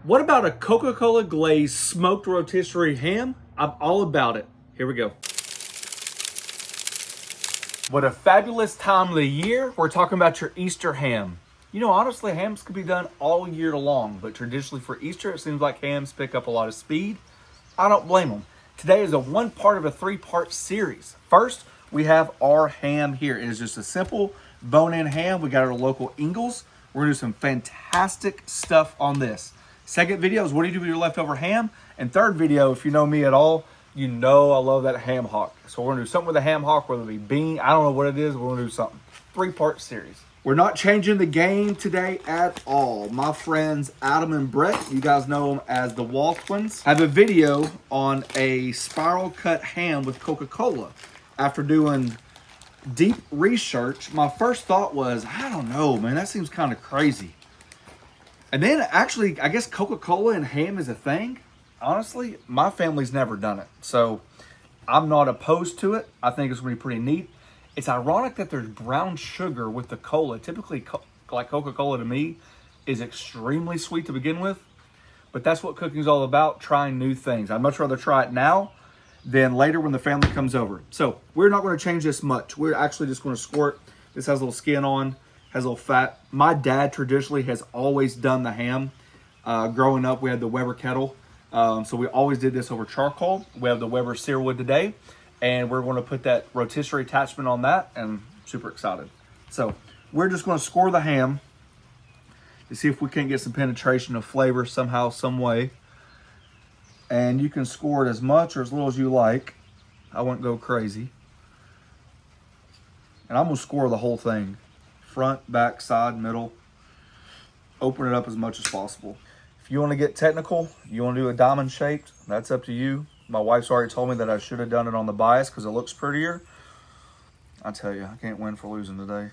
What about a Coca-Cola glazed smoked rotisserie ham? I'm all about it. Here we go. What a fabulous time of the year. We're talking about your Easter ham. You know, honestly, hams could be done all year long, but traditionally for Easter, it seems like hams pick up a lot of speed. I don't blame them. Today is a one part of a three-part series. First, we have our ham here. It is just a simple bone-in ham. We got our local Ingles. We're gonna do some fantastic stuff on this. Second video is what do you do with your leftover ham? And third video, if you know me at all, you know I love that ham hock. So we're gonna do something with a ham hock, whether it be bean, I don't know what it is, we're gonna do something. Three-part series. We're not changing the game today at all. My friends Adam and Brett, you guys know them as the Wall Twins, have a video on a spiral cut ham with Coca-Cola. After doing deep research, my first thought was, I don't know, man, that seems kind of crazy. And then actually, I guess Coca-Cola and ham is a thing. Honestly, my family's never done it. So I'm not opposed to it. I think it's gonna be pretty neat. It's ironic that there's brown sugar with the cola. Typically, like Coca-Cola to me, is extremely sweet to begin with. But that's what cooking's all about, trying new things. I'd much rather try it now than later when the family comes over. So we're not gonna change this much. We're actually just gonna squirt. This has a little skin on. Has a little fat. My dad traditionally has always done the ham. Growing up, we had the Weber kettle. So we always did this over charcoal. We have the Weber Searwood today. And we're going to put that rotisserie attachment on that. And I'm super excited. So we're just going to score the ham to see if we can get some penetration of flavor somehow, some way. And you can score it as much or as little as you like. I won't go crazy. And I'm going to score the whole thing. Front, back, side, middle. Open it up as much as possible. If you want to get technical, you want to do a diamond shaped, that's up to you. My wife's already told me that I should have done it on the bias because it looks prettier. I tell you, I can't win for losing today.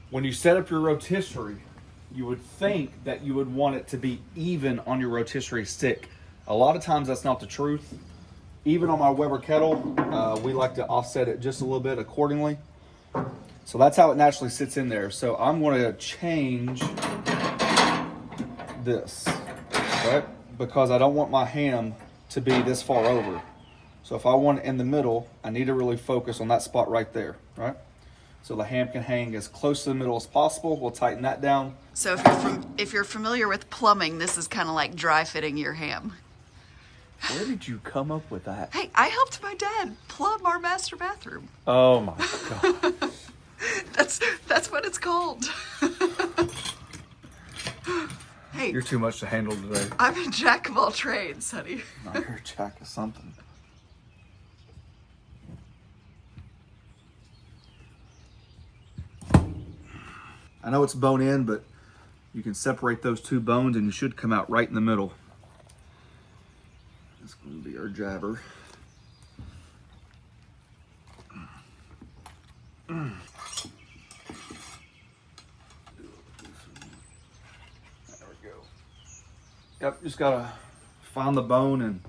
When you set up your rotisserie, you would think that you would want it to be even on your rotisserie stick. A lot of times that's not the truth. Even on my Weber kettle, we like to offset it just a little bit accordingly. So that's how it naturally sits in there. So I'm going to change this, right? Because I don't want my ham to be this far over. So if I want it in the middle, I need to really focus on that spot right there, right? So the ham can hang as close to the middle as possible. We'll tighten that down. So if you're familiar with plumbing, this is kind of like dry fitting your ham. Where did you come up with that? Hey, I helped my dad plumb our master bathroom. Oh my God. That's what it's called. Hey, You're too much to handle today. I'm a jack of all trades, honey. No, you're a jack of something. I know it's bone in, but you can separate those two bones and you should come out right in the middle. That's going to be our jabber. There we go. Yep, just got to find the bone and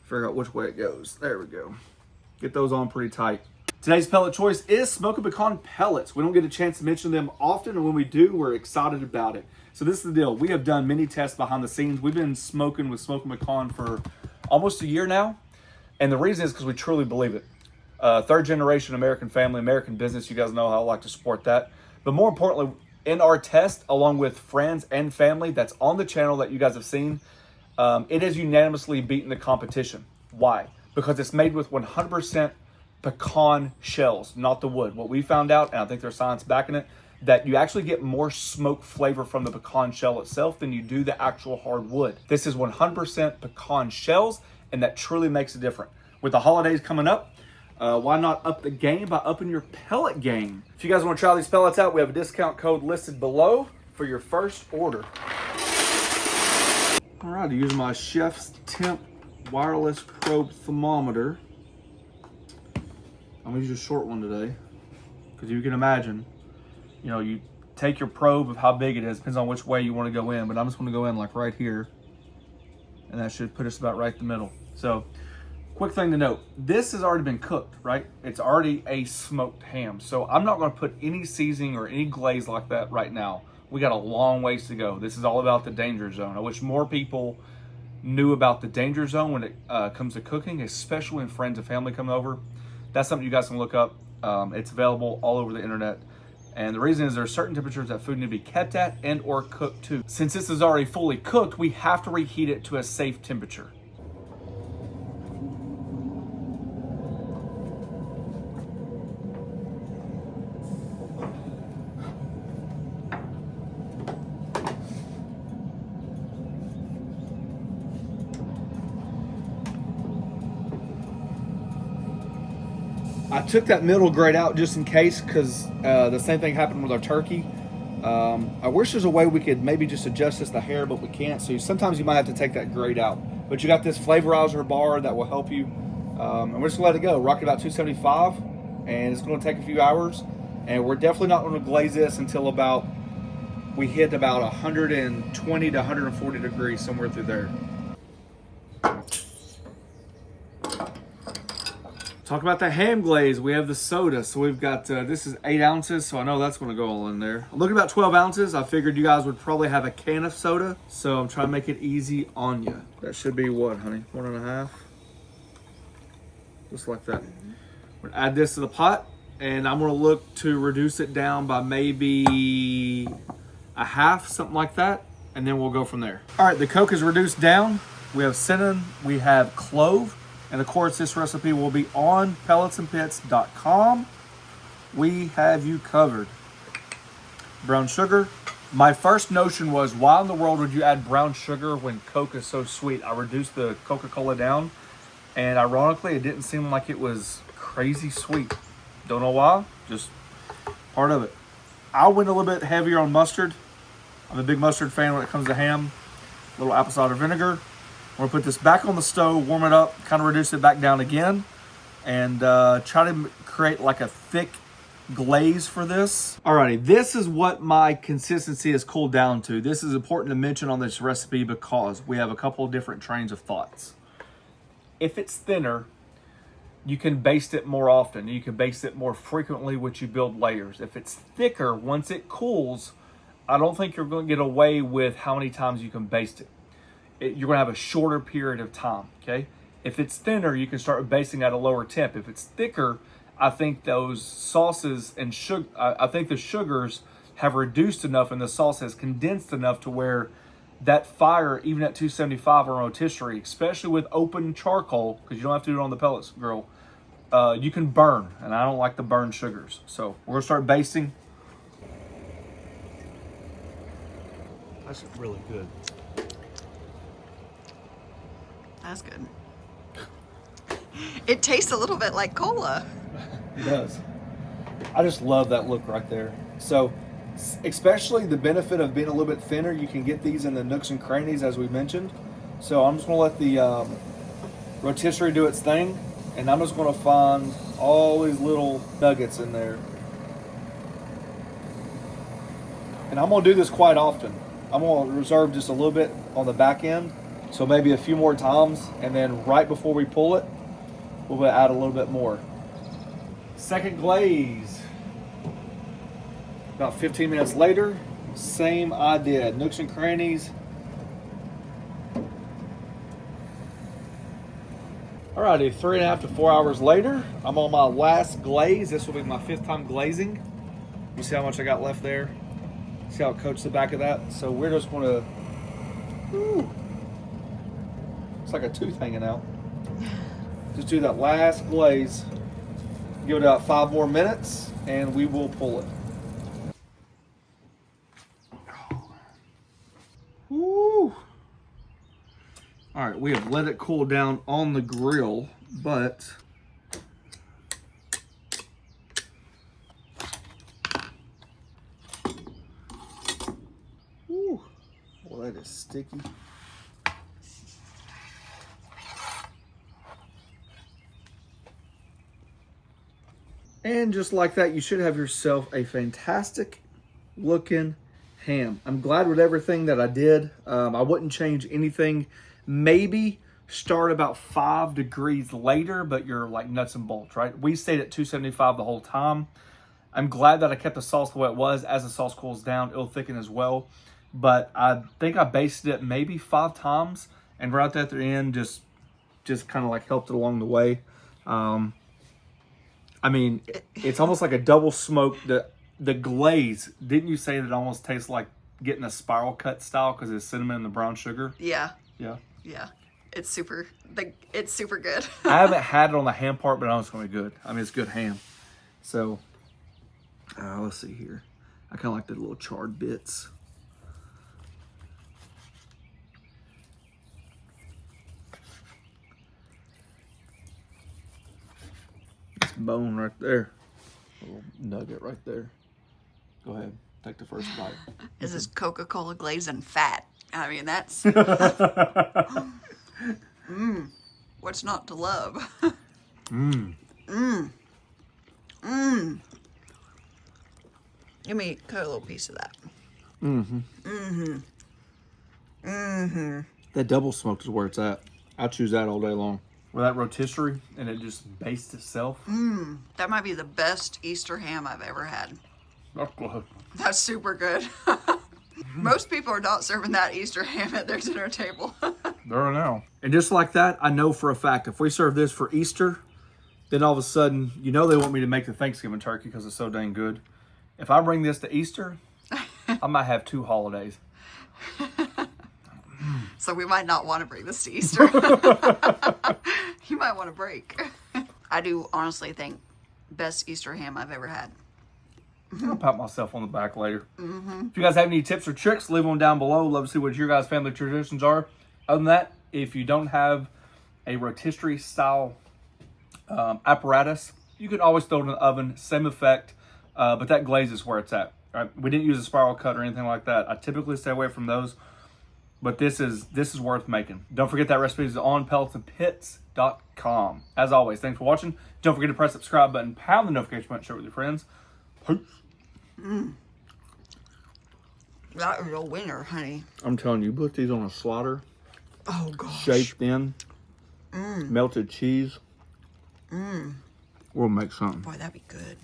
figure out which way it goes. There we go. Get those on pretty tight. Today's pellet choice is smoking pecan pellets. We don't get a chance to mention them often, and when we do, we're excited about it. So this is the deal. We have done many tests behind the scenes. We've been smoking with smoking pecan for almost a year now, and the reason is because we truly believe it. Third generation American family, American business. You guys know how I like to support that. But more importantly, in our test, along with friends and family that's on the channel that you guys have seen, it has unanimously beaten the competition. Why? Because it's made with 100% pecan shells, not the wood. What we found out, and I think there's science backing it, that you actually get more smoke flavor from the pecan shell itself than you do the actual hard wood. This is 100% pecan shells, and that truly makes a difference. With the holidays coming up, why not up the game by upping your pellet game? If you guys want to try these pellets out, we have a discount code listed below for your first order. All right, using my Chef's Temp wireless probe thermometer. I'm gonna use a short one today, because you can imagine, you know, you take your probe of how big it is, depends on which way you want to go in, but I'm just gonna go in like right here. and that should put us about right in the middle. So, quick thing to note, this has already been cooked, right? It's already a smoked ham. So I'm not gonna put any seasoning or any glaze like that right now. We got a long ways to go. This is all about the danger zone. I wish more people knew about the danger zone when it comes to cooking, especially when friends and family come over. That's something you guys can look up. It's available all over the internet. And the reason is there are certain temperatures that food need to be kept at and or cooked to. Since this is already fully cooked, we have to reheat it to a safe temperature. I took that middle grate out just in case, because the same thing happened with our turkey. I wish there's a way we could maybe just adjust this the hair, but we can't. So sometimes you might have to take that grate out. But you got this flavorizer bar that will help you. And we're just gonna let it go. Rock it about 275, and it's gonna take a few hours. And we're definitely not gonna glaze this until about, we hit about 120 to 140 degrees, somewhere through there. Talk about the ham glaze. We have the soda. So we've got, this is 8 ounces. So I know that's going to go all in there. I'm looking about 12 ounces. I figured you guys would probably have a can of soda. So I'm trying to make it easy on you. That should be what, honey? 1.5? Just like that. We're going to add this to the pot. And I'm going to look to reduce it down by maybe a half, something like that. And then we'll go from there. All right, the Coke is reduced down. We have cinnamon. We have clove. And of course, this recipe will be on pelletsandpits.com. We have you covered. Brown sugar. My first notion was, why in the world would you add brown sugar when Coke is so sweet? I reduced the Coca-Cola down, and ironically, it didn't seem like it was crazy sweet. Don't know why, just part of it. I went a little bit heavier on mustard. I'm a big mustard fan when it comes to ham. A little apple cider vinegar. We're gonna put this back on the stove, warm it up, kind of reduce it back down again, and try to create like a thick glaze for this. Alrighty, this is what my consistency has cooled down to. This is important to mention on this recipe because we have a couple of different trains of thoughts. If it's thinner, you can baste it more often. You can baste it more frequently, which you build layers. If it's thicker, once it cools, I don't think you're going to get away with how many times you can baste it. You're going to have a shorter period of time, okay? If it's thinner, you can start basting at a lower temp. If it's thicker, I think those sauces and sugar, I think the sugars have reduced enough and the sauce has condensed enough to where that fire, even at 275 on rotisserie, especially with open charcoal, because you don't have to do it on the pellets grill, you can burn, and I don't like the burned sugars. So we're going to start basting. That's really good. That's good. It tastes a little bit like cola. It does. I just love that look right there. So, especially the benefit of being a little bit thinner, you can get these in the nooks and crannies, as we mentioned. So I'm just going to let the rotisserie do its thing, and I'm just going to find all these little nuggets in there. And I'm going to do this quite often. I'm going to reserve just a little bit on the back end. So maybe a few more times, and then right before we pull it, we'll add a little bit more. Second glaze. About 15 minutes later, same idea, nooks and crannies. Alrighty, 3.5 to 4 hours later, I'm on my last glaze. This will be my 5th time glazing. You see how much I got left there? See how it coats the back of that? So we're just gonna, it's like a tooth hanging out. Just do that last glaze. Give it about 5 more minutes and we will pull it. Woo! All right, we have let it cool down on the grill, but woo, well, that is sticky. And just like that, you should have yourself a fantastic looking ham. I'm glad with everything that I did. I wouldn't change anything maybe start about 5 degrees later, but you're like nuts and bolts, right? We stayed at 275 the whole time. I'm glad that I kept the sauce the way it was. As the sauce cools down, it'll thicken as well. But I think I basted it maybe 5 times, and right at the end, just kind of like helped it along the way. I mean, it's almost like a double smoke. The glaze, didn't you say that it almost tastes like getting a spiral cut style because it's cinnamon and the brown sugar? Yeah. Yeah. Yeah. It's super good. I haven't had it on the ham part, but I know it's going to be good. I mean, it's good ham. So, let's see here. I kind of like the little charred bits. This bone right there. A little nugget right there. Go ahead. Take the first bite. This is Coca-Cola glaze and fat. I mean, that's... What's not to love? Give me cut a little piece of that. That double smoked is where it's at. I choose that all day long. With that rotisserie, and it just bastes itself. That might be the best Easter ham I've ever had. That's good. That's super good. Most people are not serving that Easter ham at their dinner table. There I know. And just like that, I know for a fact, if we serve this for Easter, then all of a sudden, you know they want me to make the Thanksgiving turkey because it's so dang good. If I bring this to Easter, I might have 2 holidays. So we might not want to bring this to Easter. You might want to break. I do honestly think best Easter ham I've ever had. I'll pat myself on the back later. If you guys have any tips or tricks, leave them down below. Love to see what your guys' family traditions are. Other than that, if you don't have a rotisserie style apparatus, you can always throw it in the oven. Same effect, but that glaze is where it's at. Right? We didn't use a spiral cut or anything like that. I typically stay away from those, but this is worth making. Don't forget that recipe is on pelletsandpits.com. As always, thanks for watching. Don't forget to press the subscribe button, pound the notification button, share it with your friends. Peace. That is a winner, honey. I'm telling you, put these on a slaughter. Oh, gosh. Shaped in. Melted cheese. We'll make something. Boy, that'd be good.